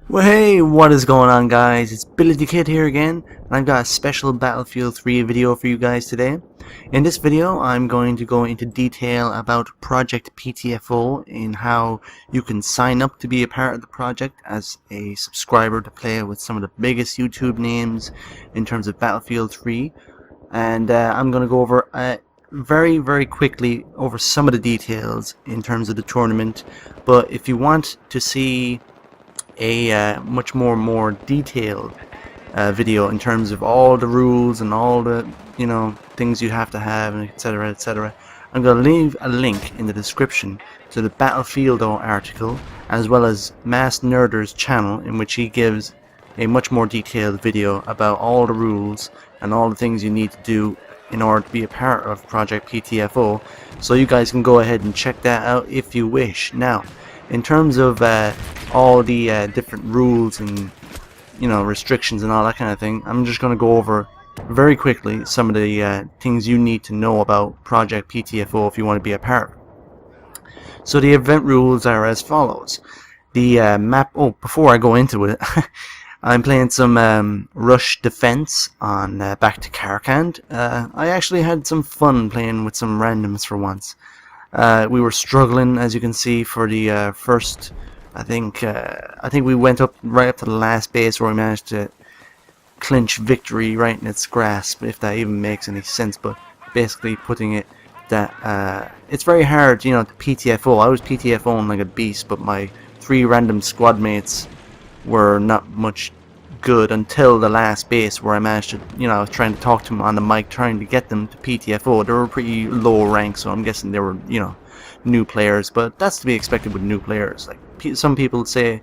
Well, hey, what is going on, guys? It's Billy the Kid here again, and I've got a special Battlefield 3 video for you guys today. In this video, I'm going to go into detail about Project PTFO and how you can sign up to be a part of the project as a subscriber to play with some of the biggest YouTube names in terms of Battlefield 3. And I'm going to go over very quickly over some of the details in terms of the tournament. But if you want to see a much more detailed video in terms of all the rules and all the things you have to have, and etc. I'm going to leave a link in the description to the Battlefieldo article, as well as Mass Nerder's channel, in which he gives a much more detailed video about all the rules and all the things you need to do in order to be a part of Project PTFO. So you guys can go ahead and check that out if you wish. Now, in terms of all the different rules and restrictions and all that kind of thing, I'm just going to go over very quickly some of the things you need to know about Project PTFO if you want to be a part. So the event rules are as follows. The map. Oh, before I go into it, I'm playing some Rush Defense on Back to Karkand. I actually had some fun playing with some randoms for once. We were struggling, as you can see, for the first. I think we went right up to the last base where we managed to clinch victory right in its grasp, if that even makes any sense. But basically, putting it that it's very hard, to PTFO. I was PTFOing like a beast, but my 3 random squad mates were not much good until the last base, where I managed to, I was trying to talk to them on the mic, trying to get them to PTFO. They were pretty low rank, so I'm guessing they were, new players, but that's to be expected with new players. Like, some people say,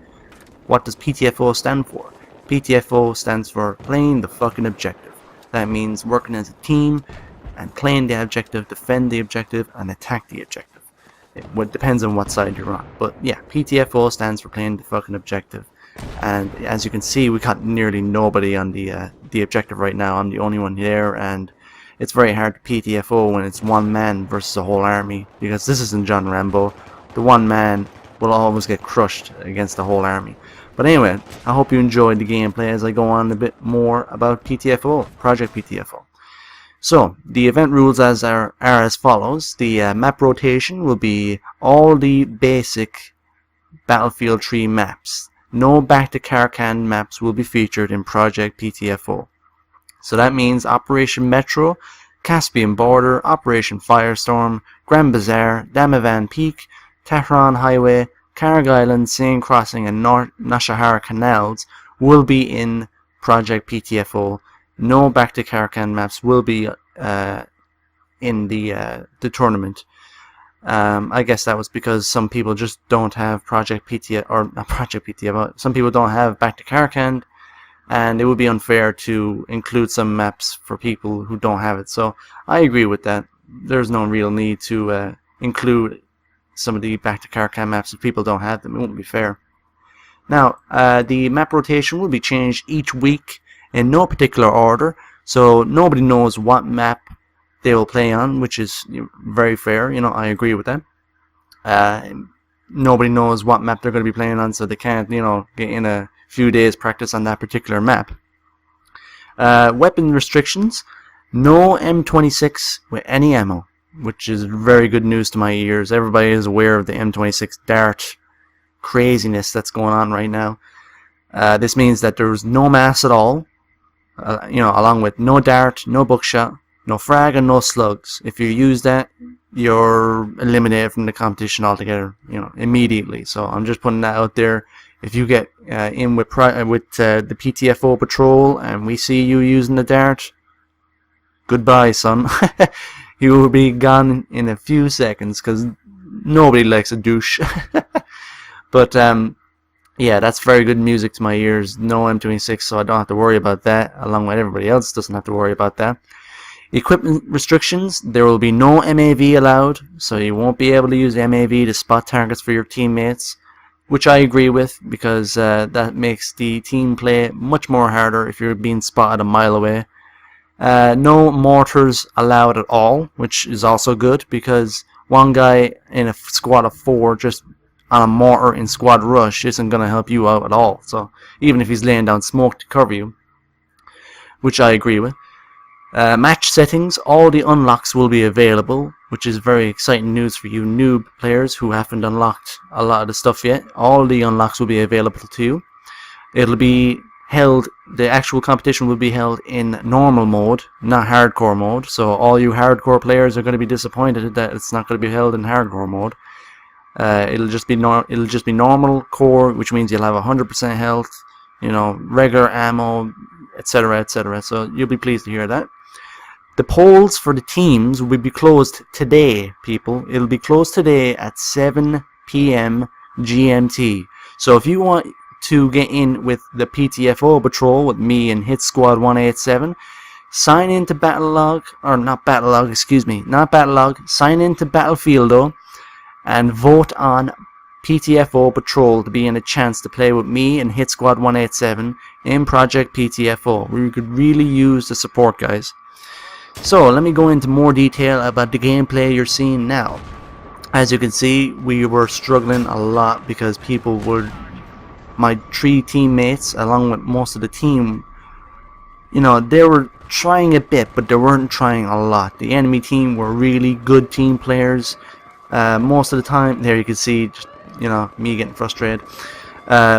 what does PTFO stand for? PTFO stands for playing the fucking objective. That means working as a team and playing the objective, defend the objective, and attack the objective. It depends on what side you're on, but yeah, PTFO stands for playing the fucking objective. And as you can see, we got nearly nobody on the objective right now. I'm the only one there, and it's very hard to PTFO when it's one man versus a whole army, because this isn't John Rambo. The one man will always get crushed against the whole army. But anyway, I hope you enjoyed the gameplay as I go on a bit more about PTFO, Project PTFO. So, the event rules are as follows. The map rotation will be all the basic Battlefield 3 maps. No Back to Karkand maps will be featured in Project PTFO. So that means Operation Metro, Caspian Border, Operation Firestorm, Grand Bazaar, Damavan Peak, Tehran Highway, Karg Island, Seine Crossing, and Nashahara Canals will be in Project PTFO. No Back to Karkand maps will be in the tournament. I guess that was because some people just don't have Project PTFO, or not Project PTFO. Some people don't have Back to Karkand, and it would be unfair to include some maps for people who don't have it. So I agree with that. There's no real need to include some of the Back to Karkand maps if people don't have them. It wouldn't be fair. Now, the map rotation will be changed each week in no particular order, so nobody knows what map they will play on, which is very fair. I agree with that. Nobody knows what map they're going to be playing on, so they can't, get in a few days practice on that particular map. Weapon restrictions: no M26 with any ammo, which is very good news to my ears. Everybody is aware of the M26 dart craziness that's going on right now. This means that there's no mass at all, along with no dart, no buckshot, no frag, and no slugs. If you use that, you're eliminated from the competition altogether, immediately. So I'm just putting that out there. If you get in with the PTFO patrol and we see you using the dart, goodbye, son. You will be gone in a few seconds, because nobody likes a douche. But yeah, that's very good music to my ears. No M26, so I don't have to worry about that, along with everybody else doesn't have to worry about that. Equipment restrictions: there will be no MAV allowed, so you won't be able to use MAV to spot targets for your teammates, which I agree with, because that makes the team play much more harder if you're being spotted a mile away. No mortars allowed at all, which is also good, because one guy in a squad of 4 just on a mortar in squad rush isn't going to help you out at all. So even if he's laying down smoke to cover you, which I agree with. Match settings, all the unlocks will be available, which is very exciting news for you noob players who haven't unlocked a lot of the stuff yet. All the unlocks will be available to you. It'll be held, the actual competition will be held in normal mode, not hardcore mode. So all you hardcore players are going to be disappointed that it's not going to be held in hardcore mode. It'll just be normal core, which means you'll have 100% health, you know, regular ammo, etc., etc. So you'll be pleased to hear that. The polls for the teams will be closed today, people. It'll be closed today at 7 p.m. GMT. So if you want to get in with the PTFO patrol with me and Hit Squad 187, sign into Battlelog, or not Battlelog, excuse me, not Battlelog, sign into Battlefieldo and vote on PTFO Patrol to be in a chance to play with me and Hit Squad 187 in Project PTFO. We could really use the support, guys. So let me go into more detail about the gameplay you're seeing now. As you can see, we were struggling a lot because people were, my 3 teammates along with most of the team, you know, they were trying a bit, but they weren't trying a lot. The enemy team were really good team players. Most of the time, there you can see, just, you know, me getting frustrated.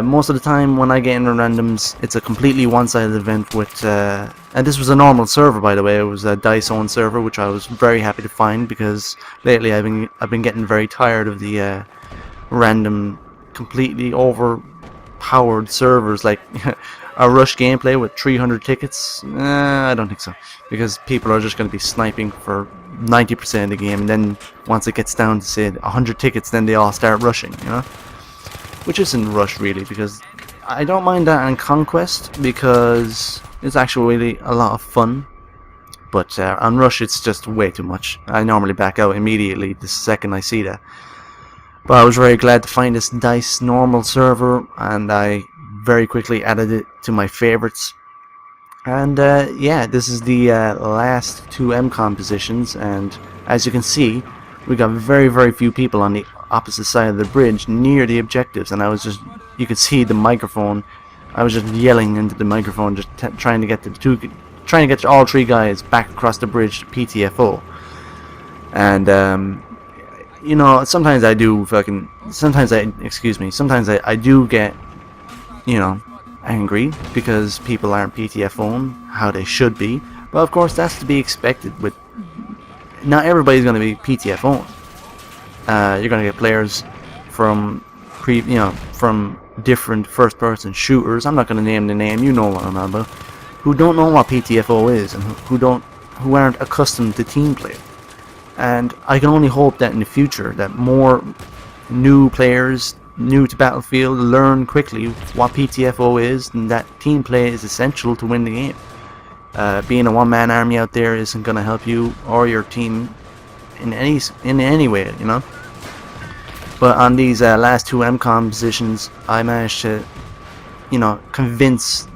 Most of the time when I get in randoms, it's a completely one-sided event with, and this was a normal server, by the way. It was a DICE owned server, which I was very happy to find, because lately I've been getting very tired of the random, completely overpowered servers like a rush gameplay with 300 tickets. I don't think so, because people are just going to be sniping for 90% of the game, and then once it gets down to say 100 tickets, then they all start rushing, you know, which isn't rush really, because I don't mind that on Conquest because it's actually really a lot of fun, but on rush it's just way too much. I normally back out immediately the second I see that. But I was very glad to find this DICE normal server, and I very quickly added it to my favorites. And yeah, this is the last 2 MCOM positions, and as you can see, we got very few people on the opposite side of the bridge near the objectives, and I was just, you could see the microphone, I was just yelling into the microphone, just trying to get all 3 guys back across the bridge to PTFO. And you know, sometimes I do get, you know, angry because people aren't PTFOing how they should be. But of course that's to be expected. With not everybody's going to be PTFOing. You're going to get players from from different first-person shooters. I'm not going to name the name. You know what I'm about. Who don't know what PTFO is, and who aren't accustomed to team play. And I can only hope that in the future that more new players, new to Battlefield, learn quickly what PTFO is, and that team play is essential to win the game. Being a one-man army out there isn't going to help you or your team in any way, you know. But on these last 2 MCOM positions, I managed to, you know, convince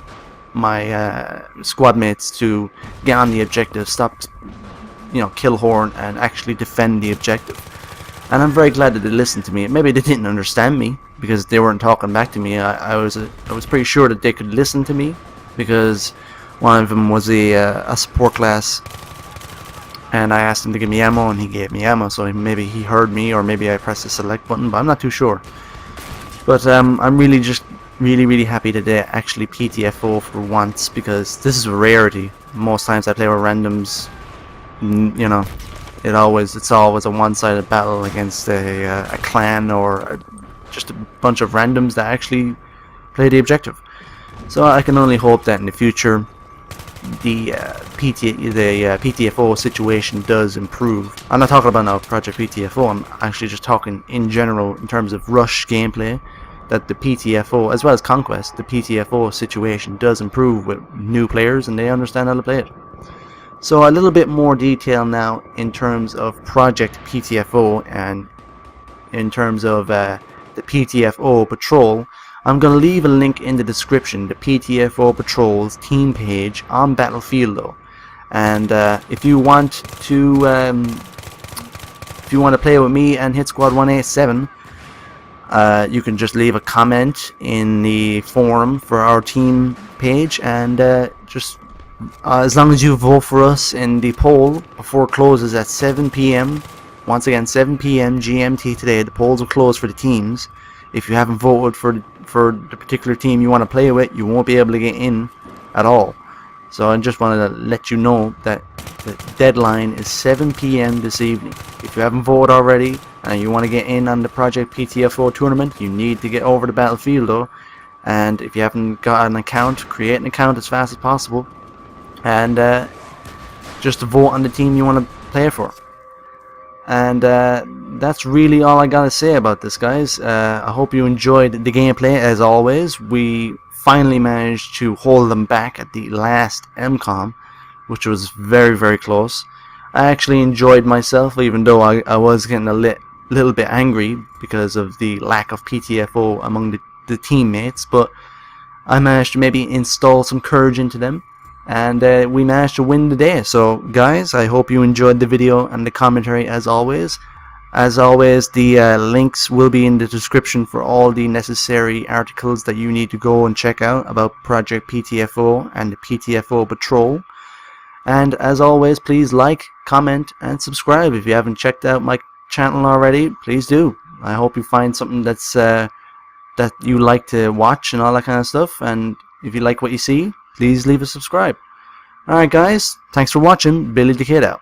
my squad mates to get on the objective, stop, you know, kill horn, and actually defend the objective. And I'm very glad that they listened to me. Maybe they didn't understand me because they weren't talking back to me. I was pretty sure that they could listen to me, because one of them was a support class, and I asked him to give me ammo, and he gave me ammo. So maybe he heard me, or maybe I pressed the select button, but I'm not too sure. But I'm really just really happy that they actually PTFO for once, because this is a rarity. Most times I play with randoms, you know, it's always a one-sided battle against a clan or just a bunch of randoms that actually play the objective. So I can only hope that in the future the PTFO situation does improve. I'm not talking about now Project PTFO, I'm actually just talking in general in terms of rush gameplay, that the PTFO, as well as Conquest, the PTFO situation does improve with new players and they understand how to play it. So a little bit more detail now in terms of Project PTFO and in terms of the PTFO Patrol. I'm going to leave a link in the description, the PTFO Patrol's team page on Battlefieldo. And if you want to play with me and Hit Squad 187, You can just leave a comment in the forum for our team page, and just as long as you vote for us in the poll before it closes at 7 p.m. Once again, 7 p.m. GMT today, the polls will close for the teams. If you haven't voted for the particular team you want to play with, you won't be able to get in at all. So I just wanted to let you know that the deadline is 7 p.m. this evening. If you haven't voted already and you want to get in on the Project PTFO tournament, you need to get over the battlefield though. And if you haven't got an account, create an account as fast as possible, and just to vote on the team you want to play for. And that's really all I gotta say about this, guys. I hope you enjoyed the gameplay. As always, we finally managed to hold them back at the last MCOM, which was very close. I actually enjoyed myself, even though I was getting a little bit angry because of the lack of PTFO among the teammates, but I managed to maybe install some courage into them, and we managed to win the day. So guys, I hope you enjoyed the video and the commentary as always. As always, the links will be in the description for all the necessary articles that you need to go and check out about Project PTFO and the PTFO Patrol. And as always, please like, comment, and subscribe. If you haven't checked out my channel already, please do. I hope you find something that's that you like to watch and all that kind of stuff. And if you like what you see, please leave a subscribe. Alright guys, thanks for watching. Billy the Kid out.